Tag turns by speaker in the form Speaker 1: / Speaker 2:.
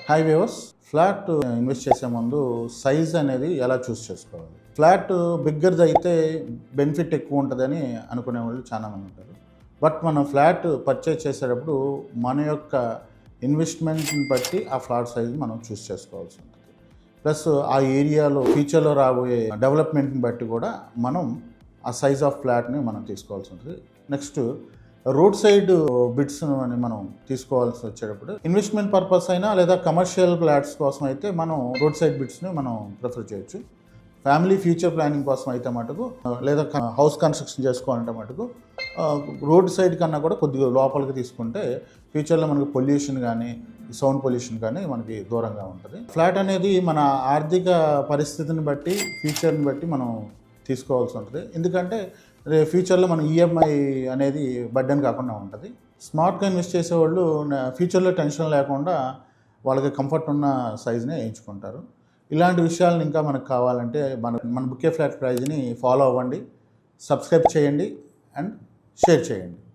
Speaker 1: High viewers, flat invest చేసే ముందు size అనేది ఎలా చూస్ చేసుకోవాలి? ఫ్లాట్ బిగ్గర్ది అయితే బెనిఫిట్ ఎక్కువ ఉంటుందని అనుకునే వాళ్ళు చాలామంది ఉంటారు. బట్ మనం ఫ్లాట్ పర్చేజ్ చేసేటప్పుడు మన యొక్క ఇన్వెస్ట్మెంట్ని బట్టి ఆ ఫ్లాట్ సైజ్ మనం చూస్ చేసుకోవాల్సి ఉంటుంది. ప్లస్ ఆ ఏరియాలో ఫ్యూచర్లో రాబోయే డెవలప్మెంట్ని బట్టి కూడా మనం ఆ సైజ్ ఆఫ్ ఫ్లాట్ని మనం తీసుకోవాల్సి ఉంటుంది. నెక్స్ట్ రోడ్ సైడ్ బిట్స్ అని మనం తీసుకోవాల్సి వచ్చేటప్పుడు ఇన్వెస్ట్మెంట్ పర్పస్ అయినా లేదా కమర్షియల్ ఫ్లాట్స్ కోసం అయితే మనం రోడ్ సైడ్ బిట్స్ని మనం ప్రిఫర్ చేయొచ్చు. ఫ్యామిలీ ఫ్యూచర్ ప్లానింగ్ కోసం అయితే మటుకు లేదా హౌస్ కన్స్ట్రక్షన్ చేసుకోవాలంటే మటుకు రోడ్ సైడ్ కన్నా కూడా కొద్దిగా లోపలికి తీసుకుంటే ఫ్యూచర్లో మనకు పొల్యూషన్ కానీ సౌండ్ పొల్యూషన్ కానీ మనకి దూరంగా ఉంటుంది. ఫ్లాట్ అనేది మన ఆర్థిక పరిస్థితిని బట్టి ఫ్యూచర్ని బట్టి మనం తీసుకోవాల్సి ఉంటుంది. ఎందుకంటే ఫ్యూచర్లో మన ఈఎంఐ అనేది బర్డెన్ కాకుండా ఉంటుంది. స్మార్ట్గా ఇన్వెస్ట్ చేసేవాళ్ళు ఫ్యూచర్లో టెన్షన్ లేకుండా వాళ్ళకి కంఫర్ట్ ఉన్న సైజ్నే ఎంచుకుంటారు. ఇలాంటి విషయాలను ఇంకా మనకు కావాలంటే మన బుకే ఫ్లాట్ ప్రైజ్ని ఫాలో అవ్వండి, సబ్స్క్రైబ్ చేయండి అండ్ షేర్ చేయండి.